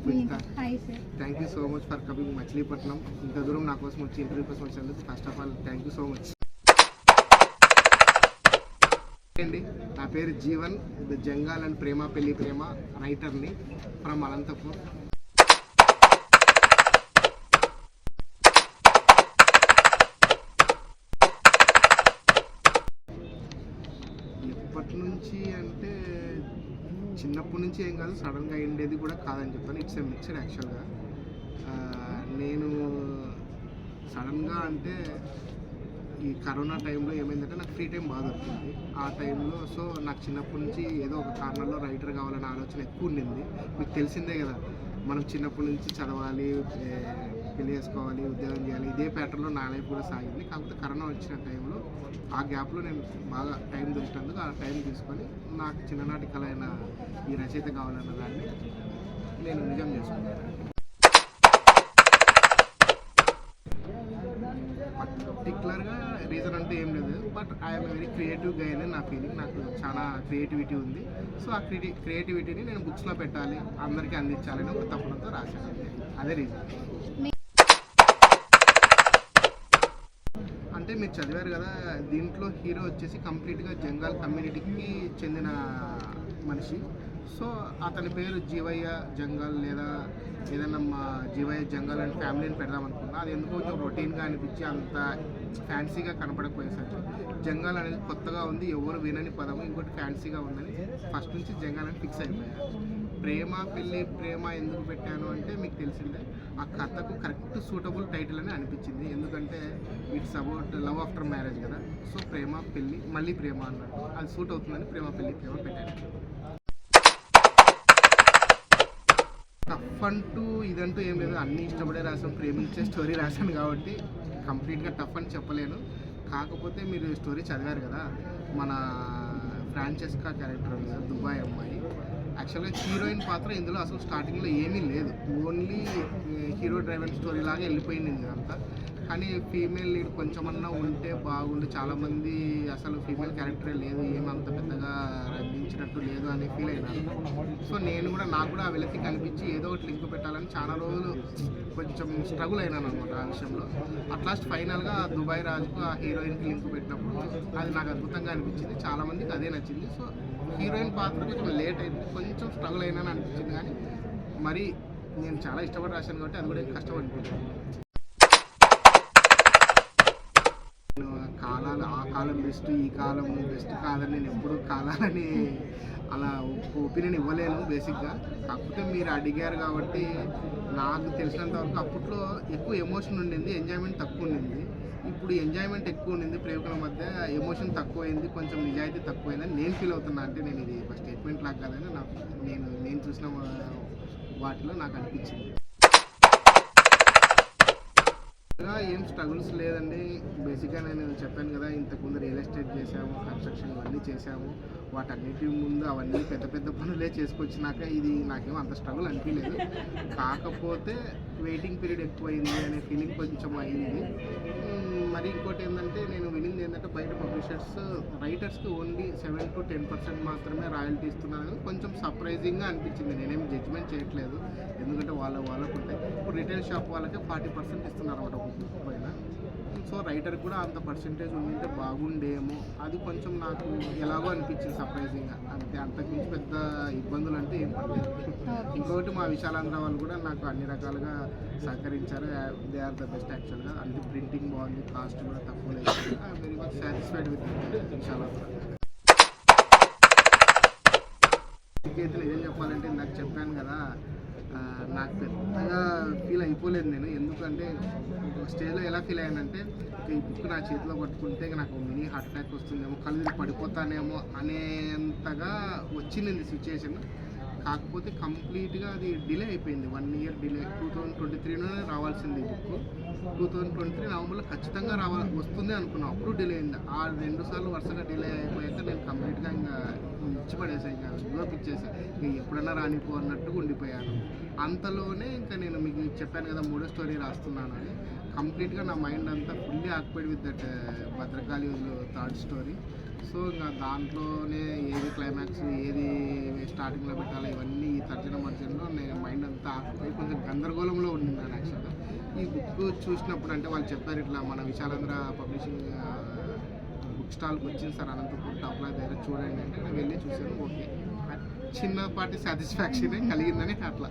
Pujitha. Thank you so much for coming Machilipatnam. ఇంత దూరం నా కోసం వచ్చి ఇంటర్వ్యూ కోసం వచ్చినందుకు first of all thank you so much అండి. నా పేరు జీవన్, ద జంగాల్ అండ్ ప్రేమ పెళ్లి ప్రేమ రైటర్ని ఫ్రమ్ అనంతపూర్. ఎప్పటి నుంచి అంటే చిన్నప్పటి నుంచి ఏం కాదు, సడన్గా అయ్యేది కూడా కాదని చెప్తాను. ఇట్స్ ఏ మిక్స్డ్ యాక్చువల్గా. నేను సడన్గా అంటే ఈ కరోనా టైంలో ఏమైందంటే నాకు ఫ్రీ టైం బాగా దొరికింది ఆ టైంలో. సో నాకు చిన్నప్పటి నుంచి ఏదో ఒక కారణంలో రైటర్ కావాలనే ఆలోచన ఎక్కువ ఉండింది. మీకు తెలిసిందే కదా, మనం చిన్నప్పటి నుంచి చదవాలి, పెళ్లి చేసుకోవాలి, ఉద్యోగం చేయాలి, ఇదే ప్యాటర్న్లో నా లైఫ్ కూడా సాగింది. కాకపోతే కరోనా వచ్చిన టైంలో ఆ గ్యాప్లో నేను బాగా టైం దొరికినందుకు ఆ టైం తీసుకొని నాకు చిన్ననాటి కళ అయిన ఈ రచయిత కావాలన్న దాన్ని నేను నిజం చేసుకున్నాను. పర్టికులర్గా రీజన్ అంటే ఏం లేదు, బట్ ఐఎమ్ వెరీ క్రియేటివ్ గా అని నా ఫీలింగ్. నాకు చాలా క్రియేటివిటీ ఉంది. సో ఆ క్రియేటివిటీని నేను బుక్స్లో పెట్టాలి, అందరికీ అందించాలని ఒక తపనతో రాశాను. అదే రీజన్. అంటే మీరు చదివారు కదా, దీంట్లో హీరో వచ్చేసి కంప్లీట్గా జంగాల్ కమ్యూనిటీకి చెందిన మనిషి. సో అతని పేరు జీవయ్య జంగాల్ లేదా ఏదైనా మా జీవయ్య జంగాల్ అండ్ ఫ్యామిలీని పెడదాం అనుకున్నా. అది ఎందుకు కొంచెం రొటీన్గా అనిపించి అంత ఫ్యాన్సీగా కనపడకపోయేసరికి జంగాల్ అనేది కొత్తగా ఉంది, ఎవరు వినని పదము, ఇంకోటి ఫ్యాన్సీగా ఉందని ఫస్ట్ నుంచి జంగాల్ అని ఫిక్స్ అయిపోయాను. ప్రేమ పెళ్ళి ప్రేమ ఎందుకు పెట్టాను అంటే మీకు తెలిసిందే, ఆ కథకు కరెక్ట్ సూటబుల్ టైటిల్ అని అనిపించింది. ఎందుకంటే it's about love after marriage కదా. సో ప్రేమ పెళ్ళి మళ్ళీ ప్రేమ అన్నట్టు అది సూట్ అవుతుందని ప్రేమ పెళ్ళి ప్రేమ పెట్టాను. టఫ్ అంటూ ఇదంటూ ఏం లేదు, అన్నీ ఇష్టపడే రాసాను, ప్రేమించే స్టోరీ రాశాను కాబట్టి కంప్లీట్గా టఫ్ అని చెప్పలేను. కాకపోతే మీరు స్టోరీ చదివారు కదా, మన ఫ్రాంచెస్కా క్యారెక్టర్ ఉంది కదా, దుబాయ్ అమ్మాయి. యాక్చువల్గా హీరోయిన్ పాత్ర ఇందులో అసలు స్టార్టింగ్లో ఏమీ లేదు, ఓన్లీ హీరో డ్రైవర్ స్టోరీ లాగా వెళ్ళిపోయింది ఇదంతా. కానీ ఫీమేల్ లీడ్ కొంచెమన్నా ఉంటే బాగుండు, చాలామంది అసలు ఫీమేల్ క్యారెక్టరే లేదు, ఏమంత పెద్దగా రంజించినట్టు లేదు అని ఫీల్ అయినాను. సో నేను కూడా నాకు కూడా ఆ వెలికి కనిపించి ఏదో ఒకటి లింక్ పెట్టాలని చాలా రోజులు కొంచెం స్ట్రగుల్ అయినాను అనమాట ఆ విషయంలో. అట్లాస్ట్ ఫైనల్గా దుబాయ్ రాజుకు ఆ హీరోయిన్కి లింక్ పెట్టినప్పుడు అది నాకు అద్భుతంగా అనిపించింది, చాలామందికి అదే నచ్చింది. సో హీరోయిన్ పాత్ర కొంచెం లేట్ అయింది, కొంచెం స్ట్రగుల్ అయినా అనిపించింది. కానీ మరి నేను చాలా ఇష్టపడి రాశాను కాబట్టి అది కూడా కష్టం అనిపించింది. కాలాలు ఆ కాలం బెస్ట్, ఈ కాలం బెస్ట్ కాదని నేను ఎప్పుడు కాలాలని అలా ఒపీనియన్ ఇవ్వలేను బేసిక్గా. కాకపోతే మీరు అడిగారు కాబట్టి నాకు తెలిసినంత వరకు అప్పట్లో ఎక్కువ ఎమోషన్ ఉండింది, ఎంజాయ్మెంట్ తక్కువ ఉండింది. ఇప్పుడు ఎంజాయ్మెంట్ ఎక్కువ ఉండింది, ప్రేమికుల మధ్య ఎమోషన్ తక్కువైంది, కొంచెం నిజాయితీ తక్కువైందని నేను ఫీల్ అవుతున్నా. అంటే నేను ఇది ఒక స్టేట్మెంట్ లాగా కాదని నాకు నేను చూసిన వాటిలో నాకు అనిపించింది. ఏం స్ట్రగుల్స్ లేదండి. బేసిక్గా నేను చెప్పాను కదా, ఇంతకుముందు రియల్ ఎస్టేట్ చేసాము, కన్స్ట్రక్షన్ ఇవన్నీ చేసాము. వాటన్నిటి ముందు అవన్నీ పెద్ద పెద్ద పనులే చేసుకొచ్చినాక ఇది నాకేమో అంత స్ట్రగుల్ అనిపించలేదు. కాకపోతే వెయిటింగ్ పీరియడ్ ఎక్కువైంది అనే ఫీలింగ్ కొంచెం అయింది. మరి ఇంకోటి ఏంటంటే నేను వినింది ఏంటంటే బయట పబ్లిషర్స్ రైటర్స్కి ఓన్లీ 7 to 10% మాత్రమే రాయల్టీ ఇస్తున్నారు. కొంచెం సర్ప్రైజింగ్గా అనిపించింది. నేనేం జడ్జ్మెంట్ చేయట్లేదు, ఎందుకంటే వాళ్ళకు ఉంటాయి. ఇప్పుడు రిటైల్ షాప్ వాళ్ళకే 40% ఇస్తున్నారు అన్నమాట ఒక బుక్ పైన. సో రైటర్ కూడా అంత పర్సెంటేజ్ ఉండింటే బాగుండేమో, అది కొంచెం నాకు ఎలాగో అనిపించింది సర్ప్రైజింగ్గా. అంతే, అంతకుమించి పెద్ద ఇబ్బందులు అంటే ఏం పడలేదు. ఇంకొకటి మా విశాలాంధ్ర వాళ్ళు కూడా నాకు అన్ని రకాలుగా సహకరించారు. దే ఆర్ ద బెస్ట్ యాక్చువల్గా. అంటే ప్రింటింగ్ బాగుంది, కాస్ట్ కూడా తక్కువ లేదు. I'm very much satisfied with Visalaandhra. ఇంకైతే ఏం చెప్పాలంటే నాకు చెప్పాను కదా, నాకు పెద్దగా ఫీల్ అయిపోలేదు నేను. ఎందుకంటే స్టేజ్లో ఎలా ఫీల్ అయ్యానంటే ఈ బుక్ నా చేతిలో పట్టుకుంటే నాకు మినీ హార్ట్ అటాక్ వస్తుందేమో, కళ్ళు పడిపోతానేమో అనేంతగా వచ్చింది సిచ్యుయేషన్. కాకపోతే కంప్లీట్గా అది డిలే అయిపోయింది, 1 year డిలే. 2023లోనే రావాల్సింది ఈ బుక్. 2023 నవంబర్లో ఖచ్చితంగా వస్తుంది అనుకున్నాం, అప్పుడు డిలే అయింది. ఆ 2 సార్లు వరుసగా డిలే అయిపోయాక నేను కంప్లీట్గా ఇంకా ఇచ్చి పడేసాను, ఇంకా గివప్ ఇచ్చేసి ఇంక ఎప్పుడన్నా రానిపో అన్నట్టుగా ఉండిపోయాను. అంతలోనే ఇంకా నేను మీకు చెప్పాను కదా 3వ స్టోరీ రాస్తున్నాను అని. కంప్లీట్గా నా మైండ్ అంతా fully occupied with that Bhadrakali 3rd story. So ఇంకా దాంట్లోనే ఏది క్లైమాక్స్ ఏది స్టార్టింగ్లో పెట్టాలి ఇవన్నీ ఈ తర్జన మర్జనలో నేను మైండ్ అంతా ఆకుపోయి కొంచెం గందరగోళంలో ఉన్నాను యాక్చువల్గా. ఈ బుక్ చూసినప్పుడు అంటే వాళ్ళు చెప్పారు ఇట్లా మన విశాలాంధ్ర పబ్లిషింగ్ బుక్ స్టాల్కి వచ్చింది సార్ అనంతపూర్ టాప్లా దగ్గర చూడండి అంటే నేను వెళ్ళి చూశాను. ఓకే, చిన్నపాటి సాటిస్ఫాక్షన్ కలిగిందని అట్లా.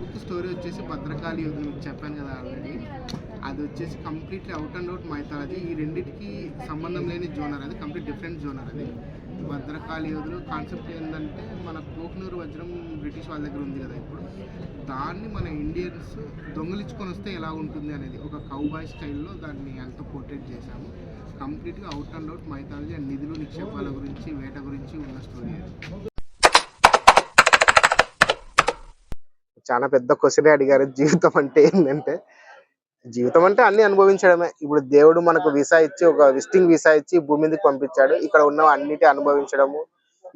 బుక్ స్టోరీ వచ్చేసి భద్రకాళి యుద్ధం మీకు చెప్పాను కదా ఆల్రెడీ. అది వచ్చేసి completely out and out mythology. ఈ రెండింటికి సంబంధం లేని జోనర్, అది కంప్లీట్ డిఫరెంట్ జోనర్. అది భద్రకాళి యోధులు కాన్సెప్ట్ ఏంటంటే మన కోహినూర్ వజ్రం బ్రిటిష్ వాళ్ళ దగ్గర ఉంది కదా ఇప్పుడు, దాన్ని మన ఇండియన్స్ దొంగిలించుకొని వస్తే ఎలా ఉంటుంది అనేది ఒక కౌబాయ్ స్టైల్లో దాన్ని అంత పోర్ట్రేట్ చేశాము. కంప్లీట్గా out and out mythology and నిధులు నిక్షేపాల గురించి వేట గురించి ఉన్న స్టోరీ అది. చాలా పెద్ద క్వశ్చనే అడిగారు. జీవితం అంటే ఏంటంటే, జీవితం అంటే అన్ని అనుభవించడమే. ఇప్పుడు దేవుడు మనకు వీసా ఇచ్చి ఒక విజిటింగ్ వీసా ఇచ్చి భూమి మీదకి పంపించాడు. ఇక్కడ ఉన్న అన్నిటి అనుభవించడము,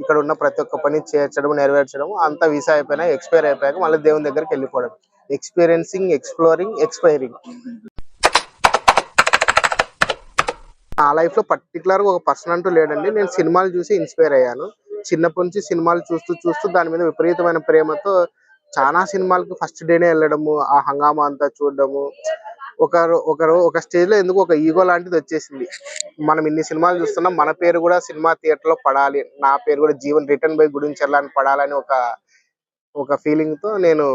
ఇక్కడ ఉన్న ప్రతి ఒక్క పని చేర్చడం నెరవేర్చడం, అంతా వీసా అయిపోయినా ఎక్స్పైర్ అయిపోయాక మళ్ళీ దేవుని దగ్గరికి వెళ్ళిపోవడం. Experiencing, exploring, expiring. నా లైఫ్ లో పర్టికులర్ గా ఒక పర్సన్ అంటూ లేడండి. నేను సినిమాలు చూసి ఇన్స్పైర్ అయ్యాను. చిన్నప్పటి నుంచి సినిమాలు చూస్తూ చూస్తూ దాని మీద విపరీతమైన ప్రేమతో చాలా సినిమాలకు ఫస్ట్ డేనే వెళ్ళడము, ఆ హంగామా అంతా చూడడము. ఒక స్టేజ్ లో ఎందుకు ఒక ఈగో లాంటిది వచ్చేసింది. మనం ఇన్ని సినిమాలు చూస్తున్నాం, మన పేరు కూడా సినిమా థియేటర్ లో పడాలి, నా పేరు కూడా జీవన్ రిటర్న్ బై గుడించర్ల అని పడాలని ఒక ఫీలింగ్ తో నేను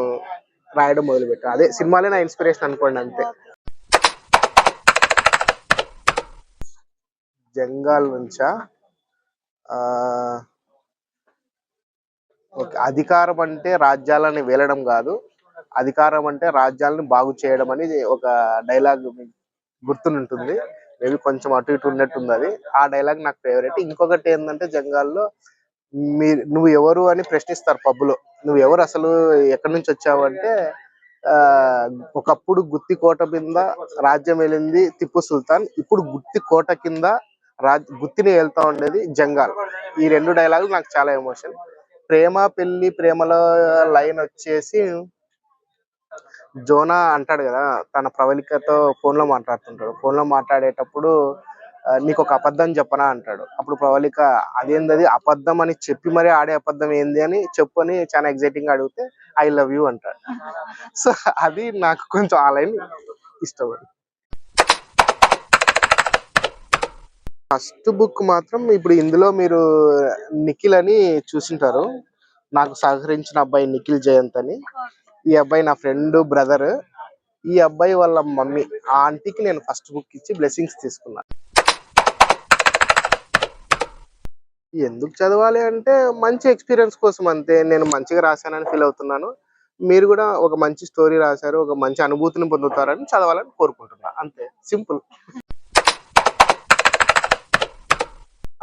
రాయడం మొదలు పెట్టాను. అదే సినిమాలే నా ఇన్స్పిరేషన్ అనుకోండి, అంతే. జంగాల్ నుంచా? ఓకే, అధికారం అంటే రాజ్యాలని వేలడం కాదు, అధికారం అంటే రాజ్యాలను బాగు చేయడం అని ఒక డైలాగ్ గుర్తుంటుంది. మేబీ కొంచెం అటు ఇటు ఉన్నట్టుంది అది. ఆ డైలాగ్ నాకు ఫేవరెట్. ఇంకొకటి ఏంటంటే జంగాల్లో నువ్వు ఎవరు అని ప్రశ్నిస్తారు పబ్బులో. నువ్వు ఎవరు అసలు, ఎక్కడి నుంచి వచ్చావు అంటే, ఆ ఒకప్పుడు గుత్తి కోట కింద రాజ్యం వెళ్ళింది టిప్పు సుల్తాన్, ఇప్పుడు గుత్తి కోట కింద గుత్తిని వెళ్తా ఉండేది జంగాల్. ఈ రెండు డైలాగులు నాకు చాలా ఎమోషన్. ప్రేమ పెళ్లి ప్రేమలో లైన్ వచ్చేసి జోనా అంటాడు కదా, తన ప్రవళికతో ఫోన్ లో మాట్లాడుతుంటాడు. ఫోన్ లో మాట్లాడేటప్పుడు నీకు ఒక అబద్ధం చెప్పనా అంటాడు. అప్పుడు ప్రవళిక అదేంది అబద్ధం అని చెప్పి మరీ ఆడే అబద్ధం ఏంది అని చెప్పు అని చాలా ఎగ్జైటింగ్ గా అడిగితే ఐ లవ్ యూ అంటాడు. సో అది నాకు కొంచెం ఆ లైన్ ఇష్టం. ఫస్ట్ బుక్ మాత్రం ఇప్పుడు ఇందులో మీరు నిఖిల్ అని చూసింటారు. నాకు సహకరించిన అబ్బాయి నిఖిల్ జయంత్ అని. ఈ అబ్బాయి నా ఫ్రెండ్ బ్రదర్. ఈ అబ్బాయి వాళ్ళ మమ్మీ ఆ ఆంటీకి నేను ఫస్ట్ బుక్ ఇచ్చి బ్లెస్సింగ్స్ తీసుకున్నా. ఎందుకు చదవాలి అంటే మంచి ఎక్స్పీరియన్స్ కోసం, అంతే. నేను మంచిగా రాశానని ఫీల్ అవుతున్నాను. మీరు కూడా ఒక మంచి స్టోరీ రాశారు, ఒక మంచి అనుభూతిని పొందుతారని చదవాలని కోరుకుంటున్నా, అంతే. సింపుల్.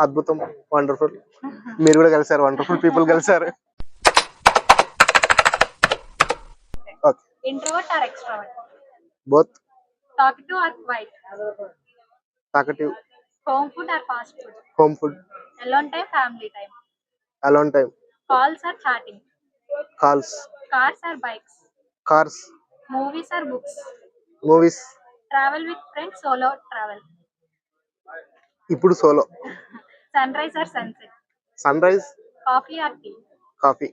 అద్భుతం, వండర్ఫుల్. మీరు కూడా కలిసారు, వండర్ఫుల్ పీపుల్ కలిసారు. Okay. Introvert or extrovert? Both. Talkative or quiet? Talkative. Home food or fast food? Home food. Alone time, family time? Alone time. Calls or chatting? Calls. Cars or bikes? Cars. Movies or books? Movies. Travel with friends, solo travel? ఇప్పుడు solo. Sunrise or sunset? Sunrise. Coffee or tea? Coffee.